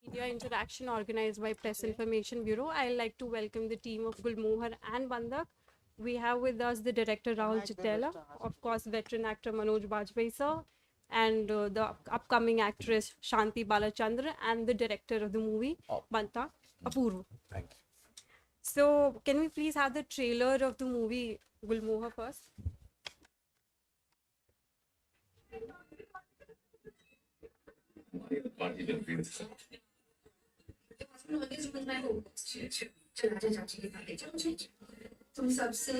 Media interaction organized by Press Information Bureau. I'd like to welcome the team of Gulmohar and Bandak. We have with us the director Rahul Chitela, of course, veteran actor Manoj Bajpayee sir, and the upcoming actress Shanti Balachandra, and the director of the movie, Bantak Apurva. Thank you. So, can we please have the trailer of the movie Gulmohar first? तुम सबसे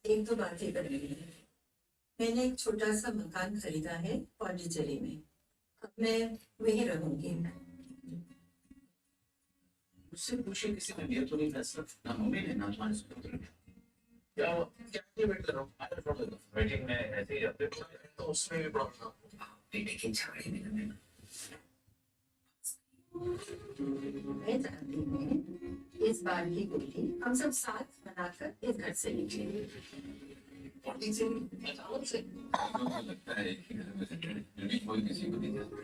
एक दो बातें करनी है। मैंने एक छोटा सा मकान खरीदा है पौंडीचेरी में। अब मैं वहीं रहूंगी। उससे पूछे किसी ने दिया तो नहीं फैसला ना मम्मी ने ना तुम्हारे सुपुत्र ने क्या क्या वेट कर रहा हूँ आई डोंट नो वेटिंग में ऐसे ही जाते तो उसमें भी प्रॉब्लम लेकिन छाड़ी नहीं करने मैं जानती हूँ इस बार की होली हम सब साथ मनाकर इस घर से निकलेंगे। पौंडीचेरी अचानक से लगता है कि घर में सेटल कोई किसी को नहीं जानता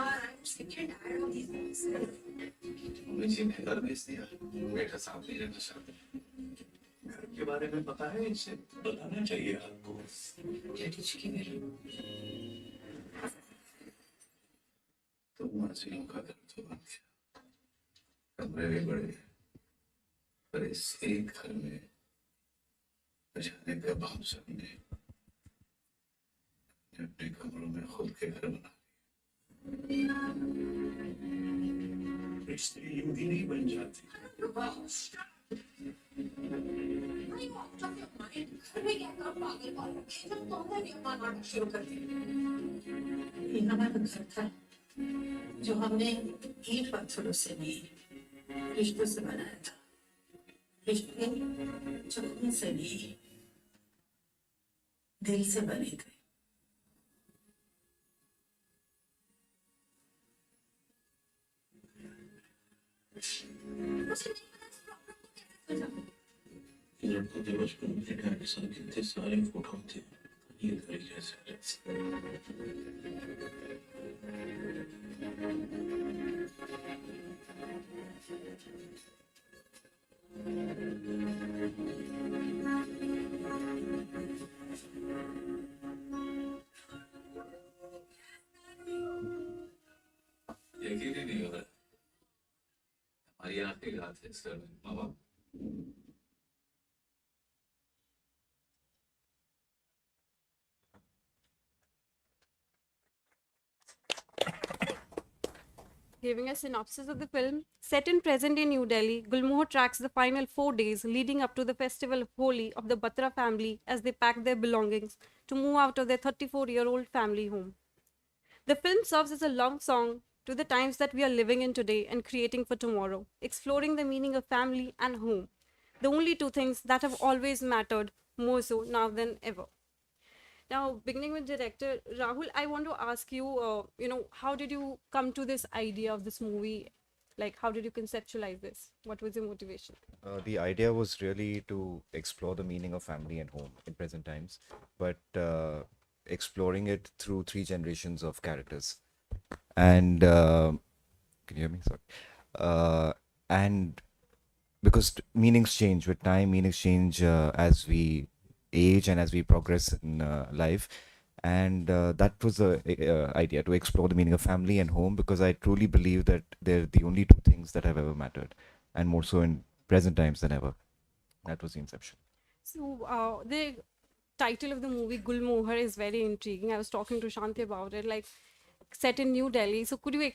I am sick and tired of this things. मुझे घर भेज दिया बेटा साथ नहीं रहना चाहते घर के बारे में पता है इसे बताना चाहिए आपको क्या ठीक है तो मानसियों का दर्द तो बन गया कमरे भी बड़े पर इस एक घर में बचाने का बाप सबने अपने कमरों में खुद के घर बना रिश्ते यूं ही नहीं बन जाते शुरू कर दिया। ये हमारा घर था जो हमने ईंट पत्थरों से नहीं रिश्तों से बनाया था। रिश्ते जो खून से नहीं दिल से बने थे। लड़कों के बचपन में डैड के साथ कितने सारे फोटो थे ये तरीके से यकीन ही नहीं हो रहा हमारी आखिरी रात है sir mama Giving a synopsis of the film. Set in present-day New Delhi, Gulmohar tracks the final 4 days leading up to the festival of Holi of the Batra family as they pack their belongings to move out of their 34-year-old family home. The film serves as a long song to the times that we are living in today and creating for tomorrow, exploring the meaning of family and home, the only two things that have always mattered more so now than ever. Now, beginning with director Rahul, I want to ask you, how did you come to this idea of this movie? Like, how did you conceptualize this? What was your motivation? The idea was really to explore the meaning of family and home in present times, but exploring it through 3 generations of characters. And can you hear me? Sorry. And because meanings change with time, meanings change as we age and as we progress in life. And that was the idea, to explore the meaning of family and home, because I truly believe that they're the only two things that have ever mattered, and more so in present times than ever. That was the inception. So, the title of the movie, Gulmohar, is very intriguing. I was talking to Shanti about it, like, set in New Delhi. So, could you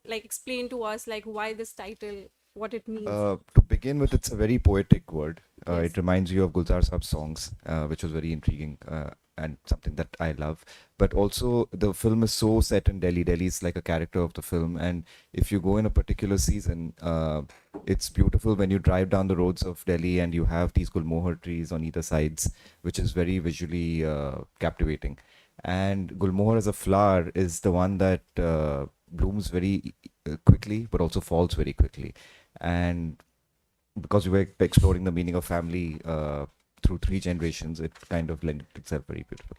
explain to us, like, why this title, what it means? To begin with, it's a very poetic word. Yes. It reminds you of Gulzar Saab's songs, which was very intriguing and something that I love. But also, the film is so set in Delhi. Delhi is like a character of the film. And if you go in a particular season, it's beautiful when you drive down the roads of Delhi and you have these Gulmohar trees on either sides, which is very visually captivating. And Gulmohar as a flower is the one that blooms very quickly, but also falls very quickly. And because we were exploring the meaning of family through 3 generations, it kind of lent itself very beautifully.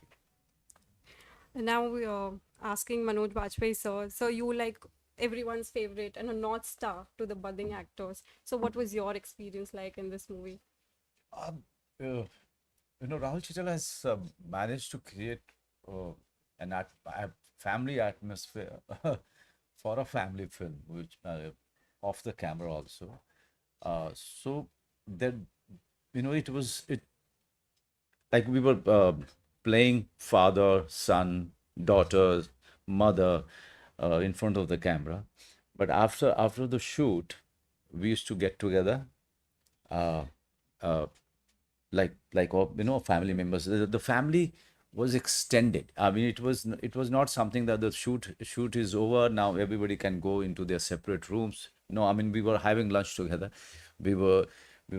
And now we are asking Manoj Bajpayee sir. So, you everyone's favorite and a North Star to the budding actors. So, what was your experience like in this movie? Um, uh, Rahul Chital has managed to create uh, a family atmosphere for a family film, which off the camera also. So that it like we were playing father, son, daughter, mother in front of the camera. But after the shoot, we used to get together. Uh, uh, like all family members. The family was extended. I mean, it was not something that the shoot is over now, everybody can go into their separate rooms. No, I mean, we were having lunch together, we were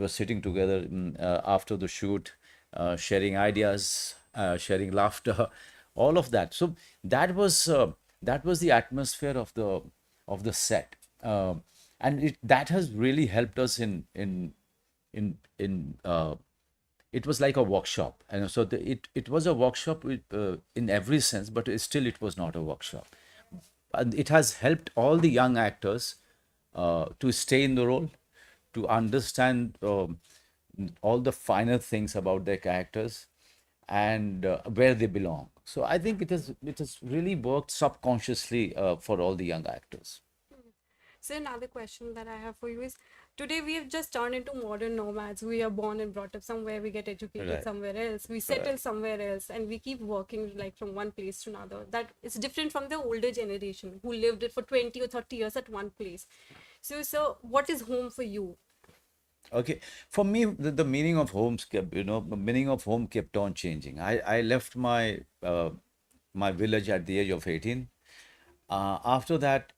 sitting together after the shoot, sharing ideas, sharing laughter, all of that. So that was the atmosphere of the set. And that has really helped us in it was like a workshop, and so it was a workshop in every sense, but it was not a workshop. And it has helped all the young actors to stay in the role, to understand all the finer things about their characters, and where they belong. So I think it has really worked subconsciously for all the young actors. So another question that I have for you is, today we have just turned into modern nomads. We are born and brought up somewhere, we get educated Right. somewhere else, we settle somewhere else, and we keep working like from one place to another. That is different from the older generation who lived it for 20 or 30 years at one place. So what is home for you? Okay, for me, the meaning of the meaning of home kept on changing. I left my village at the age of 18. After that,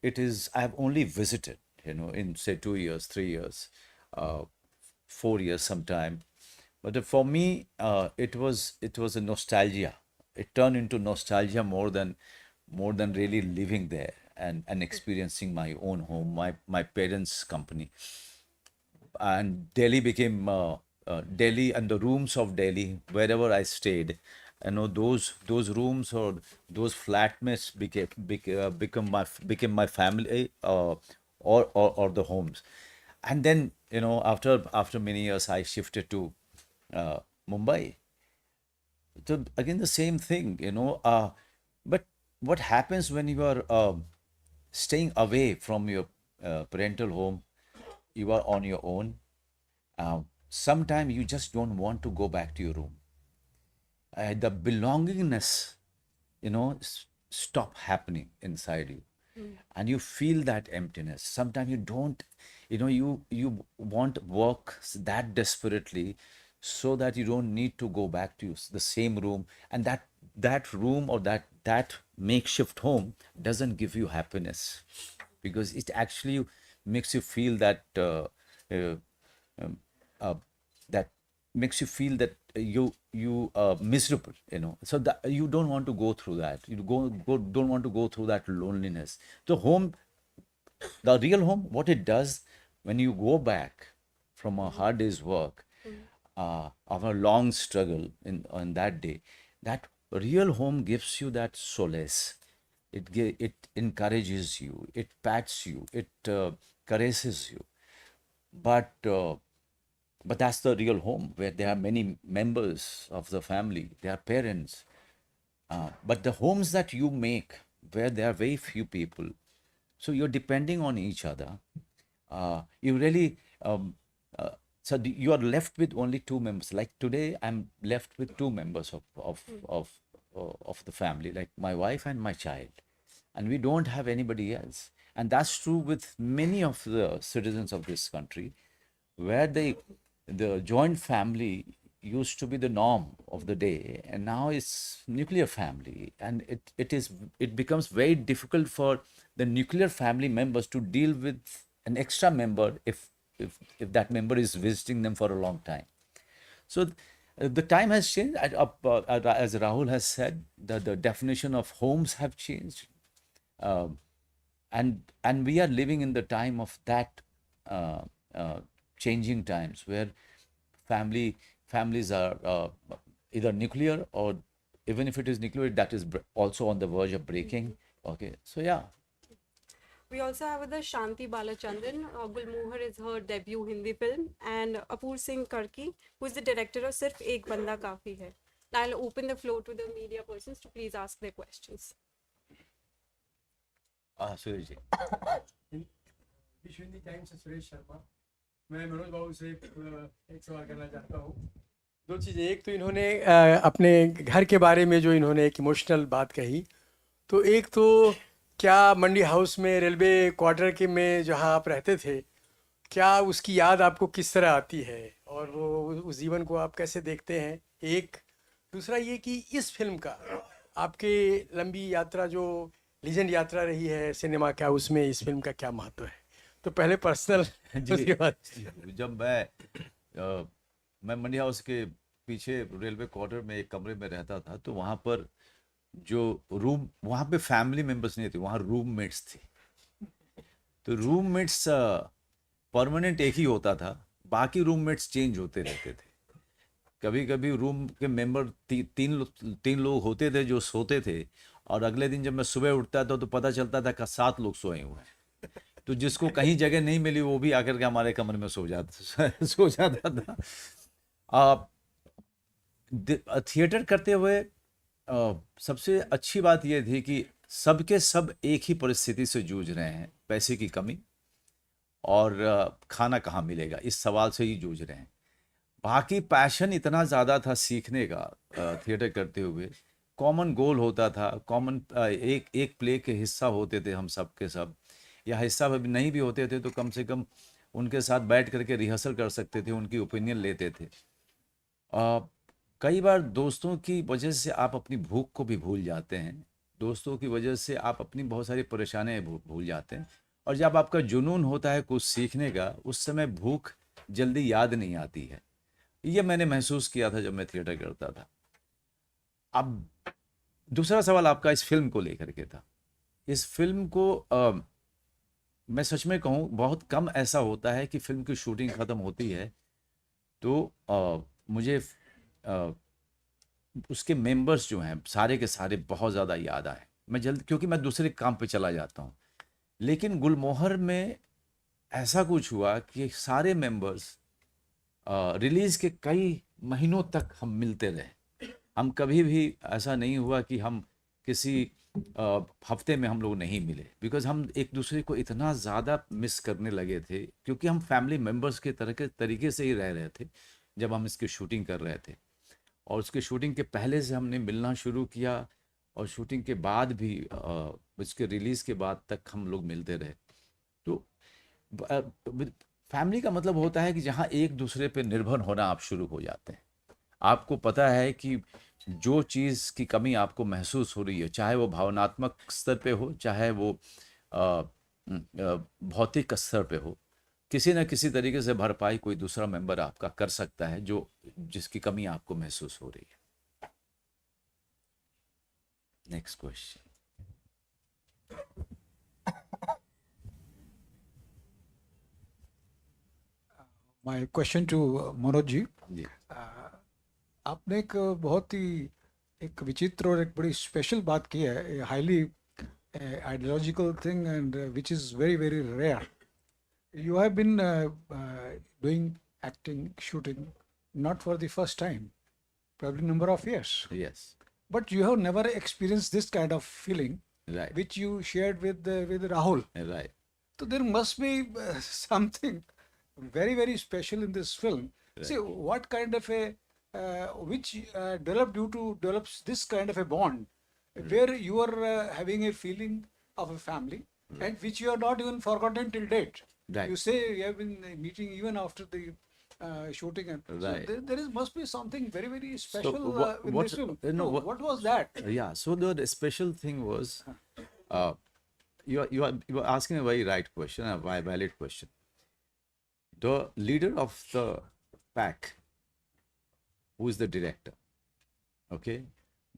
I've only visited, in say 2 years, 3 years, uh, 4 years sometime. But for me, it was a nostalgia. It turned into nostalgia more than really living there and experiencing my own home, my parents' company. And Delhi became Delhi, and the rooms of Delhi, wherever I stayed, those rooms or those flatmates became my family, or the homes. And then, after many years, I shifted to Mumbai. So again, the same thing, but what happens when you are staying away from your parental home? You are on your own. Sometimes you just don't want to go back to your room. The belongingness, stop happening inside you, and you feel that emptiness. Sometimes you don't, you want work that desperately, so that you don't need to go back to the same room, and that room, or that makeshift home, doesn't give you happiness, because it actually makes you feel that uh, um, uh, that makes you feel that you are miserable, so that you don't want to go through that. Don't want to go through that loneliness. The home, the real home, what it does, when you go back from a hard day's work, of a long struggle on that day, that real home gives you that solace. It encourages you, it pats you, it caresses you. But uh, but that's the real home, where there are many members of the family, there are parents. But the homes that you make, where there are very few people, so you're depending on each other. You really, you are left with only two members. Like today, I'm left with two members of the family, like my wife and my child, and we don't have anybody else. And that's true with many of the citizens of this country, where the joint family used to be the norm of the day, and now it's nuclear family, and it becomes very difficult for the nuclear family members to deal with an extra member, if that member is visiting them for a long time. So the time has changed. As Rahul has said, the definition of homes have changed. Um, and we are living in the time of that uh, uh, changing times, where families are either nuclear, or even if it is nuclear, that is also on the verge of breaking. Okay, so yeah. We also have with us Shanti Balachandran. Gulmohar is her debut Hindi film, and Apoor Singh Karki, who is the director of Sirf Ek Banda Kafi Hai. Now I'll open the floor to the media persons to please ask their questions. Suresh ji. Vishwa Hindi times से सुरेश शर्मा. मैं मनोज बाबू से एक सवाल करना चाहता हूँ. दो चीज़ें. एक तो इन्होंने अपने घर के बारे में जो इन्होंने एक इमोशनल बात कही, तो एक तो क्या मंडी हाउस में रेलवे क्वार्टर के में जहाँ आप रहते थे, क्या उसकी याद आपको किस तरह आती है और वो उस जीवन को आप कैसे देखते हैं? एक. दूसरा ये कि इस फिल्म का आपके लंबी यात्रा जो लीजेंड यात्रा रही है सिनेमा का, उसमें इस फिल्म का क्या महत्व है? तो पहले पर्सनल, उसके बाद. जब मैं मंडी हाउस के पीछे रेलवे क्वार्टर में एक कमरे में रहता था, तो वहाँ पर जो रूम, वहाँ पे फैमिली मेंबर्स नहीं थे, वहाँ रूममेट्स थे. तो रूममेट्स परमानेंट एक ही होता था, बाकी रूममेट्स चेंज होते रहते थे. कभी कभी रूम के मेंबर तीन लोग होते थे जो सोते थे, और अगले दिन जब मैं सुबह उठता था तो पता चलता था कि 7 लोग सोए हुए हैं. तो जिसको कहीं जगह नहीं मिली वो भी आकर के हमारे कमरे में सो जाता था. थिएटर करते हुए सबसे अच्छी बात यह थी कि सबके सब एक ही परिस्थिति से जूझ रहे हैं, पैसे की कमी और खाना कहाँ मिलेगा, इस सवाल से ही जूझ रहे हैं. बाकी पैशन इतना ज़्यादा था सीखने का. थिएटर करते हुए कॉमन गोल होता था, कॉमन एक प्ले के हिस्सा होते थे हम सब के सब, या हिस्सा भी नहीं भी होते थे तो कम से कम उनके साथ बैठ करके रिहर्सल कर सकते थे, उनकी ओपिनियन लेते थे. कई बार दोस्तों की वजह से आप अपनी भूख को भी भूल जाते हैं, दोस्तों की वजह से आप अपनी बहुत सारी परेशानियाँ भूल जाते हैं. और जब आपका जुनून होता है कुछ सीखने का, उस समय भूख जल्दी याद नहीं आती है. ये मैंने महसूस किया था जब मैं थिएटर करता था. अब दूसरा सवाल आपका इस फिल्म को लेकर के था. इस फिल्म को मैं सच में कहूँ, बहुत कम ऐसा होता है कि फिल्म की शूटिंग ख़त्म होती है तो मुझे उसके मेंबर्स जो हैं सारे के सारे बहुत ज़्यादा याद आए. मैं जल्द, क्योंकि मैं दूसरे काम पे चला जाता हूँ. लेकिन गुलमोहर में ऐसा कुछ हुआ कि सारे मेंबर्स रिलीज़ के कई महीनों तक हम मिलते रहे. हम कभी भी ऐसा नहीं हुआ कि हम किसी हफ्ते में हम लोग नहीं मिले, बिकॉज हम एक दूसरे को इतना ज़्यादा मिस करने लगे थे, क्योंकि हम फैमिली मेम्बर्स के तरीके से ही रह रहे थे जब हम इसकी शूटिंग कर रहे थे. और उसके शूटिंग के पहले से हमने मिलना शुरू किया, और शूटिंग के बाद भी उसके रिलीज़ के बाद तक हम लोग मिलते रहे. तो फैमिली का मतलब होता है कि जहाँ एक दूसरे पे निर्भर होना आप शुरू हो जाते हैं. आपको पता है कि जो चीज़ की कमी आपको महसूस हो रही है, चाहे वो भावनात्मक स्तर पे हो, चाहे वो भौतिक स्तर पे हो, किसी न किसी तरीके से भरपाई कोई दूसरा मेंबर आपका कर सकता है जो जिसकी कमी आपको महसूस हो रही है. Next question. My question to Manoj ji. जी. आपने एक बहुत ही एक विचित्र और एक बड़ी स्पेशल बात की है, highly ideological thing and which is very very rare. You have been doing acting shooting not for the first time, probably number of years, Yes. but you have never experienced this kind of feeling Right. which you shared with Rahul. Right. So there must be something very very special in this film. Right. See what kind of a which developed you to develops this kind of a bond where you are having a feeling of a family and which you are not even forgotten till date. Right. You say you have been meeting even after the shooting, and Right. so there is must be something very very special in what- this film. no, So what- what was that? Yeah. So the special thing was, you are asking a very right question, a valid question. The leader of the pack, who is the director, okay,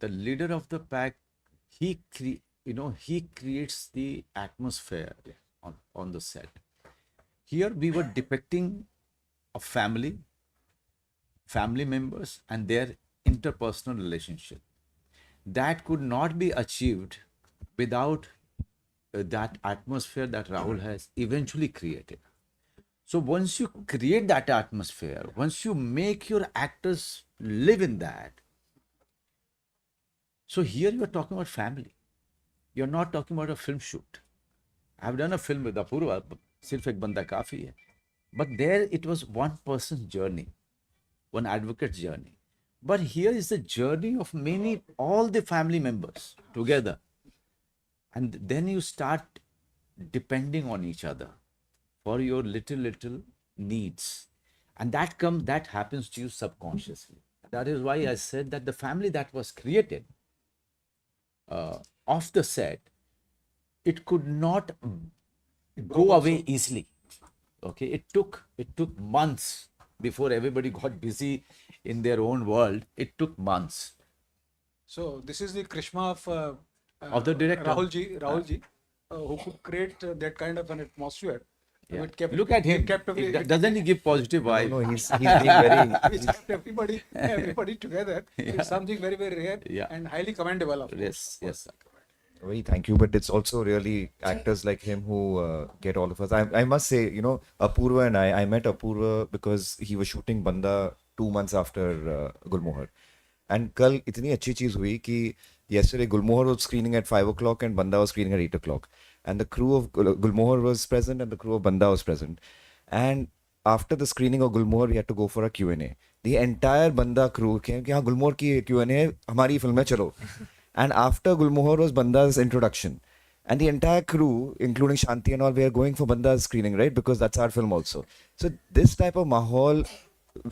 the leader of the pack, he creates the atmosphere on the set. Here we were depicting a family members and their interpersonal relationship that could not be achieved without that atmosphere that Rahul has eventually created. So once you create that atmosphere, once you make your actors live in that, so here you are talking about family. You're not talking about a film shoot. I've done a film with Apurva, Sirf Ek Banda Kafi hai. But there it was one person's journey, one advocate's journey. But here is the journey of all the family members together. And then you start depending on each other for your little needs. And that happens to you subconsciously. That is why I said that the family that was created off the set, it could not go away easily. Okay, it took months before everybody got busy in their own world. It took months. So this is the Krishma Of the director. Rahul ji, who could create that kind of an atmosphere. Yeah. It kept, Look at him. It kept Doesn't he give positive vibe? No, he's being very. which kept everybody together. It's something very, very rare Yeah. and highly commendable. Of Yes, course. yes. Very thank you, but it's also really actors like him who get all of us. I must say, Apurva and I met Apurva because he was shooting Banda 2 months after Gulmohar. And कल इतनी अच्छी चीज हुई कि yesterday Gulmohar was screening at 5 o'clock and Banda was screening at 8 o'clock. And the crew of Gulmohar was present and the crew of Banda was present. And after the screening of Gulmohar, we had to go for a Q&A. The entire Banda crew came कि हाँ Gulmohar की Q&A है, हमारी film में चलो. And after Gulmohar was Banda's introduction. And the entire crew, including Shanti and all, we are going for Banda's screening, right? Because that's our film also. So this type of mahal,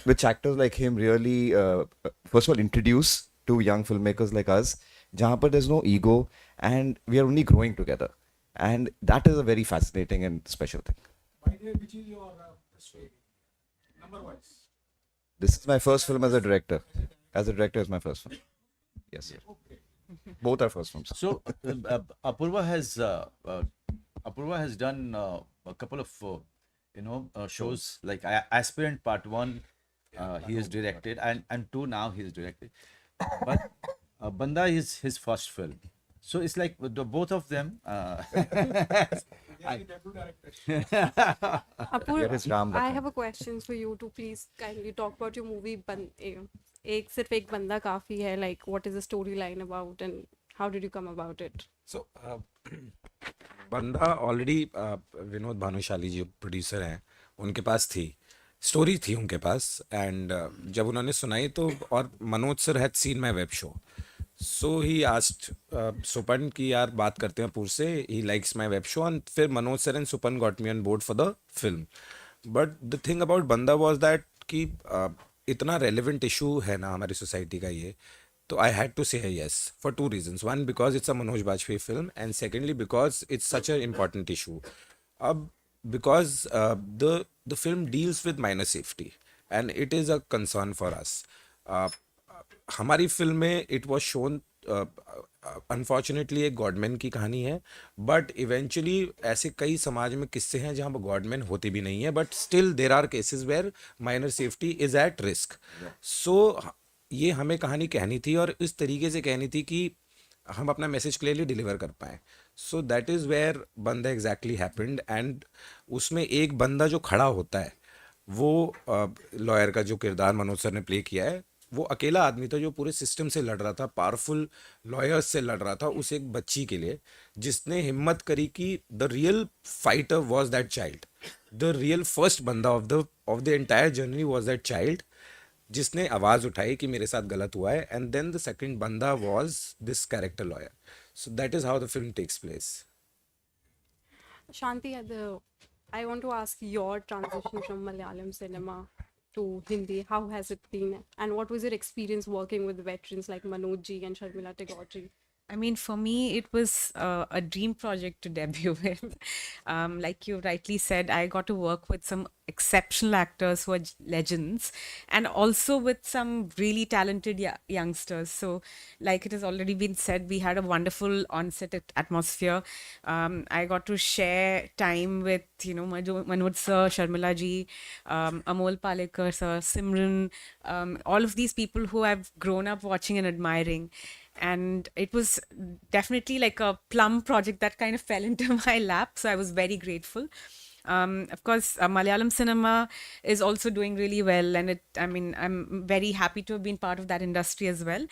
which actors like him really, first of all, introduce to young filmmakers like us, jahan par there's no ego and we are only growing together. And that is a very fascinating and special thing. My dear, which is your story? Number-wise. This is my first film as a director. As a director, it's my first film. Yes. Both are first films. So Apurva has done a couple of shows like Aspirant Part 1. He has directed and 2 now he has directed. But Banda is his first film. So it's like both of them. Apurva, is Ram I Lakhan. have a question for you to please kindly talk about your movie. एक सिर्फ एक बंदा काफी है. Like, what is the storyline about and how did you come about it? सो बंदा already Vinod Bhanushali जी producer हैं, उनके पास थी स्टोरी, थी उनके पास. एंड जब उन्होंने सुनाई तो, और Manoj sir had seen my web show, so he asked Supan कि यार बात करते हैं पूर से, he likes my web show. And फिर Manoj sir and Supan got me on board for the film. But the thing about Bandaa was that कि इतना रेलिवेंट इशू है ना हमारी सोसाइटी का ये, तो I had to say yes for 2 reasons. One, because it's a Manoj Bajpayee film, and secondly, because it's such an important issue. Because the film deals with minor safety, and it is a concern for us. हमारी film में it was shown, unfortunately एक godman की कहानी है, but eventually ऐसे कई समाज में किस्से हैं जहाँ पर गॉडमैन होते भी नहीं है, but still there are cases where minor safety is at risk. So ये हमें कहानी कहनी थी और इस तरीके से कहनी थी कि हम अपना मैसेज क्लियरली डिलीवर कर पाएँ. सो दैट इज़ वेयर बंदा एग्जैक्टली हैपेंड. एंड उसमें एक बंदा जो खड़ा होता है, वो लॉयर का जो किरदार मनोज सर ने प्ले किया है, वो अकेला आदमी था जो पूरे सिस्टम से लड़ रहा था, पावरफुल लॉयर्स से लड़ रहा था उस एक बच्ची के लिए, जिसने हिम्मत करी कि the real fighter was that child. The real first बंदा of the entire journey was that child, जिसने आवाज़ उठाई कि मेरे साथ गलत हुआ है. एंड देन द सेकंड बंदा was this character lawyer. So that is how the film takes place. Shanti, I want to ask your transition from Malayalam cinema to Hindi. How has it been? And what was your experience working with veterans like Manoj ji and Sharmila Tagore ji? I mean, for me, it was a dream project to debut with. Like you rightly said, I got to work with some exceptional actors who are legends, and also with some really talented youngsters. So, like it has already been said, we had a wonderful on-set atmosphere. I got to share time with, Manoj sir, Sharmila ji, Amol Palekar sir, Simran, all of these people who I've grown up watching and admiring. and it was definitely like a plum project that kind of fell into my lap. So I was very grateful. Of course, Malayalam cinema is also doing really well, and I mean, I'm very happy to have been part of that industry as well.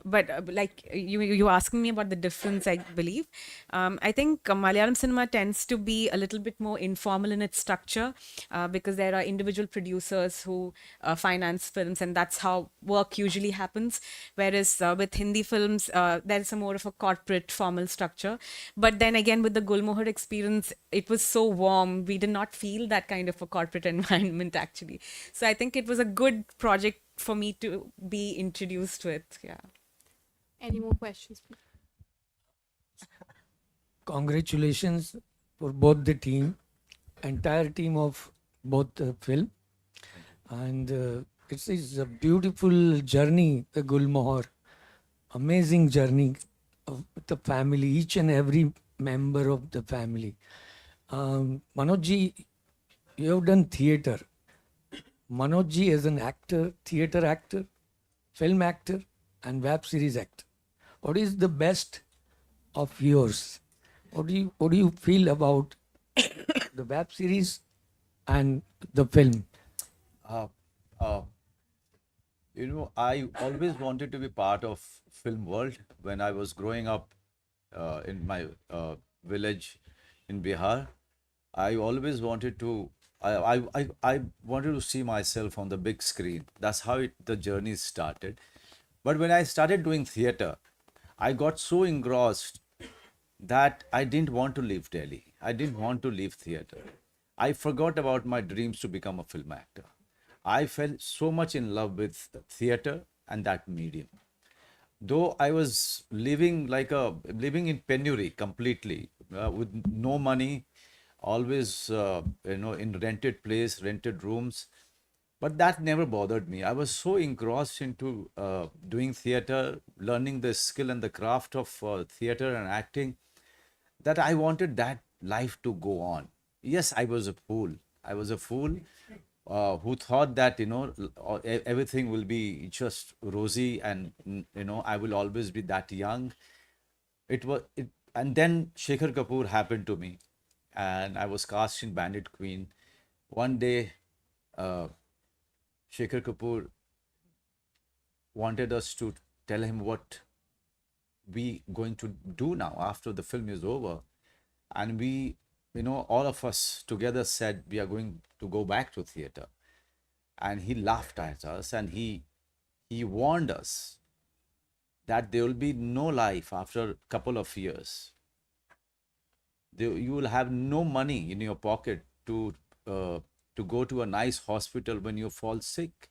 But like you asking me about the difference, I believe. I think Malayalam cinema tends to be a little bit more informal in its structure, because there are individual producers who finance films, and that's how work usually happens. Whereas with Hindi films, there's a more of a corporate formal structure. But then again, with the Gulmohar experience, it was so warm. We did not feel that kind of a corporate environment actually. So I think it was a good project for me to be introduced with. Yeah. Any more questions, please? Congratulations for both the team, entire team of both the film. And it is a beautiful journey, the Gulmohar. Amazing journey of the family, each and every member of the family. Manoj ji, you have done theatre. Manoj ji is an actor, theatre actor, film actor, and web series actor. What is the best of yours? What do you feel about the web series and the film? Uh, uh, I always wanted to be part of film world when I was growing up in my village in Bihar. I always wanted to. I wanted to see myself on the big screen. That's how the journey started. But when I started doing theater, I got so engrossed that I didn't want to leave Delhi. I didn't want to leave theater. I forgot about my dreams to become a film actor. I fell so much in love with theater and that medium. Though I was living in penury completely, with no money, always in rented place, rented rooms, but that never bothered me. I was so engrossed into doing theater, learning the skill and the craft of theater and acting, that I wanted that life to go on. Yes, I was a fool. I was a fool who thought that everything will be just rosy, and I will always be that young. And then Shekhar Kapoor happened to me, and I was cast in Bandit Queen. One day, uh, Shekhar Kapoor wanted us to tell him what we going to do now after the film is over, and we, all of us together said we are going to go back to theater. And he laughed at us, and he warned us that there will be no life after a couple of years. You will have no money in your pocket to go to a nice hospital when you fall sick.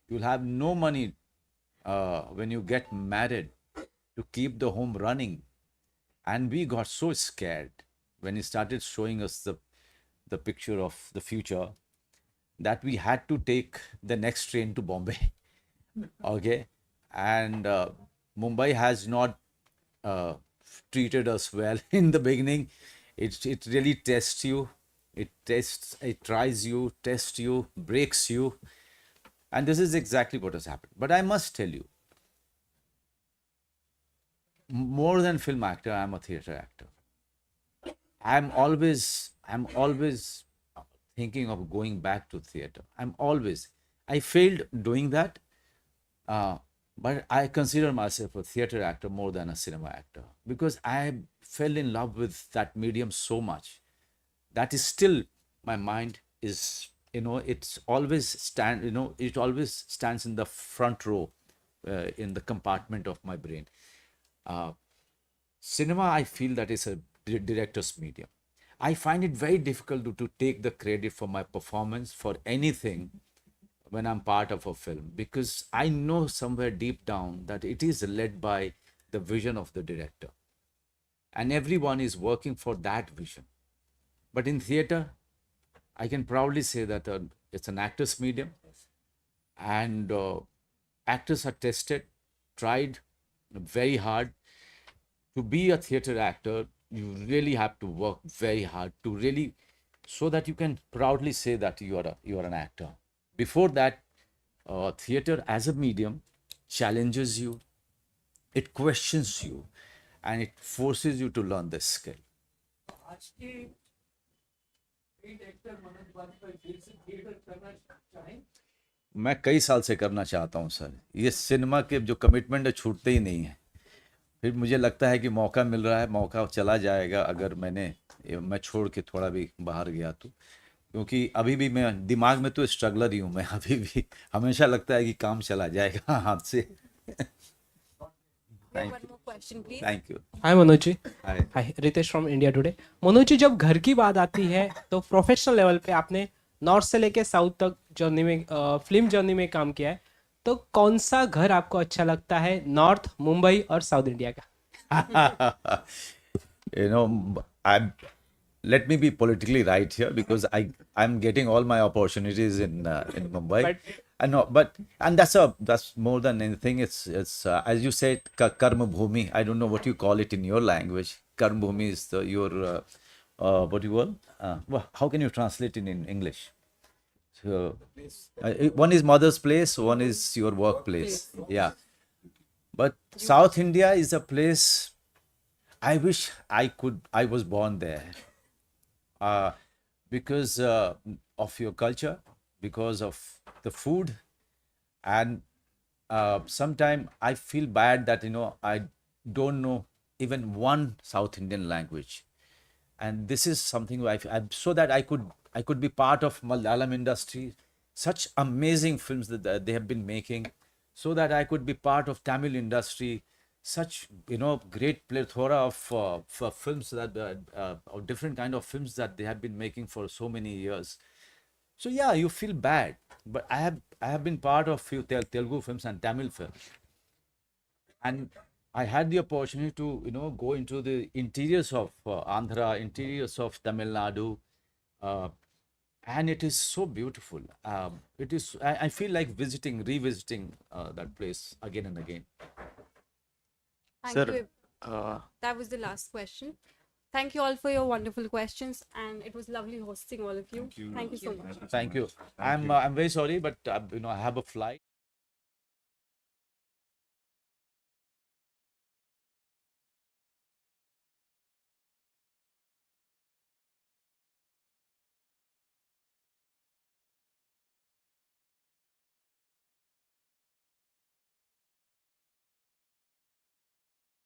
You'll have no money when you get married to keep the home running. And we got so scared when he started showing us the picture of the future, that we had to take the next train to Bombay. Okay. And Mumbai has not treated us well in the beginning. It really tests you. It tries you, tests you, breaks you. And this is exactly what has happened. But I must tell you, more than film actor, I'm a theater actor. I'm always thinking of going back to theater. I failed doing that, but I consider myself a theater actor more than a cinema actor, because I fell in love with that medium so much. That is still, my mind is, it always stands in the front row, in the compartment of my brain. Cinema, I feel that is a director's medium. I find it very difficult to take the credit for my performance for anything when I'm part of a film, because I know somewhere deep down that it is led by the vision of the director, and everyone is working for that vision. But in theater, I can proudly say that it's an actor's medium, and actors are tested, tried very hard. To be a theater actor, you really have to work very hard to really, so that you can proudly say that you are an actor. Before that, theater as a medium challenges you, it questions you and it forces you to learn this skill. आज के great actor Manoj Vajpayee फिर से theatre करना चाहें? मैं कई साल से करना चाहता हूँ सर। ये सिनेमा के जो कमिटमेंट है छूटते ही नहीं है। फिर मुझे लगता है कि मौका मिल रहा है, मौका चला जाएगा अगर मैं छोड़ के थोड़ा भी बाहर गया तो, क्योंकि अभी भी मैं दिमाग में तो स्ट्रगलर ही हूँ। मैं अभी भी हमेशा लगता है कि काम चला जाएगा हाथ से। We have one more question, please. Thank you. Hi Manoj ji. Hi. Hi, Ritesh from India Today. Manoj ji, जब घर की बात आती है तो प्रोफेशनल लेवल पे आपने नॉर्थ से लेके साउथ तक जर्नी में फिल्म जर्नी में काम किया है, तो कौन सा घर आपको अच्छा लगता है, नॉर्थ, मुंबई और साउथ इंडिया का? You know, let me be politically right here, because I'm getting all my opportunities in Mumbai. I know, and that's more than anything. It's as you said, karma bhumi. I don't know what you call it in your language. Karma bhumi is your what do you call? How can you translate it in English? So one is mother's place, one is your workplace. Yeah, but South India is a place I wish I was born there, because of your culture, because of the food, and sometimes I feel bad that I don't know even one South Indian language, and this is something so that I could be part of Malayalam industry, such amazing films that they have been making, so that I could be part of Tamil industry, such great plethora of films that of different kind of films that they have been making for so many years. So yeah, you feel bad, but I have been part of few Telugu films and Tamil films, and I had the opportunity to go into the interiors of Andhra, interiors of Tamil Nadu, and it is so beautiful. It is. I feel like revisiting that place again and again. Thank Sir, you. That was the last question. Thank you all for your wonderful questions, and it was lovely hosting all of you. Thank you so much. Thank you. I'm very sorry, but I have a flight.